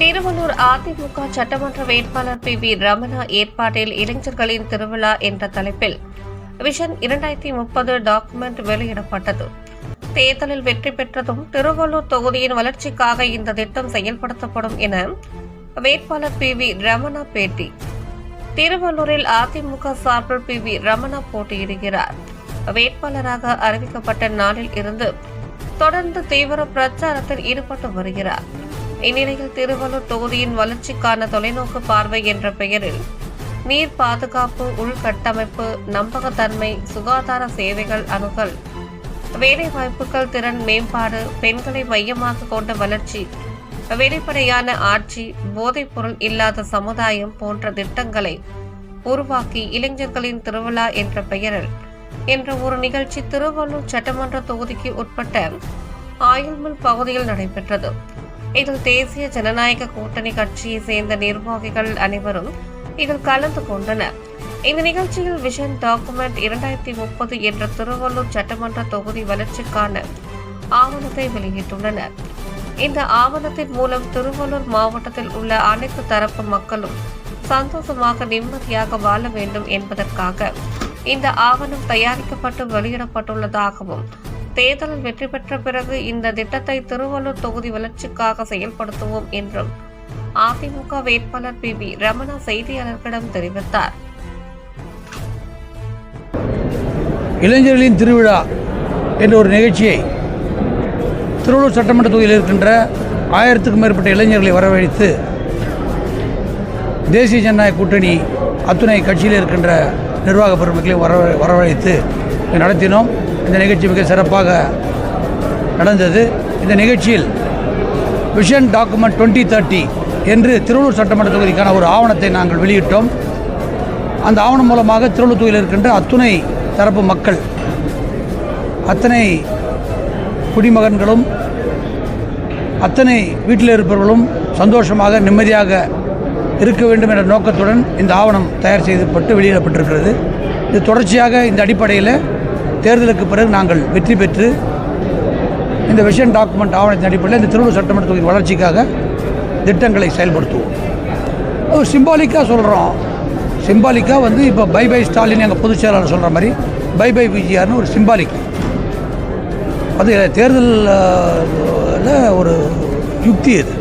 திருவள்ளூர் அதிமுக சட்டமன்ற வேட்பாளர் பி. ரமணா ஏற்பாட்டில் இளைஞர்களின் திருவிழா என்ற தலைப்பில் விஷன் 2030 டாக்குமெண்ட் வெளியிடப்பட்டது. தேர்தலில் வெற்றி பெற்றதும் திருவள்ளூர் தொகுதியின் வளர்ச்சிக்காக இந்த திட்டம் செயல்படுத்தப்படும் என வேட்பாளர் பி. ரமணா பேட்டி. திருவள்ளூரில் அதிமுக சார்பில் பி. ரமணா போட்டியிடுகிறார். வேட்பாளராக அறிவிக்கப்பட்ட நாளில் இருந்து தொடர்ந்து தீவிர பிரச்சாரத்தில் ஈடுபட்டு வருகிறார். இந்நிலையில் திருவள்ளூர் தொகுதியின் வளர்ச்சிக்கான தொலைநோக்கு பார்வை என்ற பெயரில் நீர் பாதுகாப்பு, உள்கட்டமைப்பு, நம்பகத்தன்மை, சுகாதார சேவைகள் அணுகல், வேலைவாய்ப்புகள், திறன் மேம்பாடு, பெண்களை மையமாக கொண்ட வளர்ச்சி, வெளிப்படையான ஆட்சி, போதைப் பொருள் இல்லாத சமுதாயம் போன்ற திட்டங்களை உருவாக்கி இளைஞர்களின் திருவிழா என்ற பெயரில் என்ற ஒரு நிகழ்ச்சி திருவள்ளூர் சட்டமன்ற தொகுதிக்கு உட்பட்ட ஆயில்மில் பகுதியில் நடைபெற்றது. இதில் தேசிய ஜனநாயக கூட்டணி கட்சியை சேர்ந்த நிர்வாகிகள் அனைவரும் இதில் கலந்து கொண்டனர். இந்த நிகழ்ச்சியில் விஷன் டாக்குமெண்ட் 2030 என்ற திருவள்ளூர் சட்டமன்ற தொகுதி வளர்ச்சிக்கான ஆவணத்தை வெளியிட்டுள்ளனர். இந்த ஆவணத்தின் மூலம் திருவள்ளூர் மாவட்டத்தில் உள்ள அனைத்து தரப்பு மக்களும் சந்தோஷமாக நிம்மதியாக வாழ வேண்டும் என்பதற்காக இந்த ஆவணம் தயாரிக்கப்பட்டு வெளியிடப்பட்டுள்ளதாகவும், தேர்தலில் வெற்றி பெற்ற பிறகு இந்த திட்டத்தை திருவள்ளூர் தொகுதி வளர்ச்சிக்காக செயல்படுத்துவோம் என்றும் அதிமுக வேட்பாளர் பி. ரமணா செய்தியாளர்களிடம் தெரிவித்தார். இளைஞர்களின் திருவிழா என்ற ஒரு நிகழ்ச்சியை திருவள்ளூர் சட்டமன்ற தொகுதியில் இருக்கின்ற 1000க்கும் மேற்பட்ட இளைஞர்களை வரவழைத்து தேசிய ஜனநாயக கூட்டணி அத்துணை கட்சியில் இருக்கின்ற நிர்வாக பெருமக்களையும் வரவழைத்து நடத்தினோம். இந்த நிகழ்ச்சி மிக சிறப்பாக நடந்தது. இந்த நிகழ்ச்சியில் விஷன் டாக்குமெண்ட் 2030 என்று திருவள்ளூர் சட்டமன்ற தொகுதிக்கான ஒரு ஆவணத்தை நாங்கள் வெளியிட்டோம். அந்த ஆவணம் மூலமாக திருவள்ளூர் தொகுதியில் இருக்கின்ற அத்துணை தரப்பு மக்கள், அத்தனை குடிமகன்களும், அத்தனை வீட்டில் இருப்பவர்களும் சந்தோஷமாக நிம்மதியாக இருக்க வேண்டும் என்ற நோக்கத்துடன் இந்த ஆவணம் தயார் செய்யப்பட்டு வெளியிடப்பட்டிருக்கிறது. இது தொடர்ச்சியாக இந்த அடிப்படையில் தேர்தலுக்கு பிறகு நாங்கள் வெற்றி பெற்று இந்த விஷன் டாக்குமெண்ட் ஆவணத்தின் அடிப்படையில் இந்த திருவள்ளூர் சட்டமன்ற தொகுதி வளர்ச்சிக்காக திட்டங்களை செயல்படுத்துவோம். ஒரு சிம்பாலிக்காக சொல்கிறோம். சிம்பாலிக்காக இப்போ பை பை ஸ்டாலின் எங்கள் பொதுச் செயலாளர் சொல்கிற மாதிரி பை பை விஜிஆர்னு ஒரு சிம்பாலிக். அது தேர்தலில் ஒரு யுக்தி அது.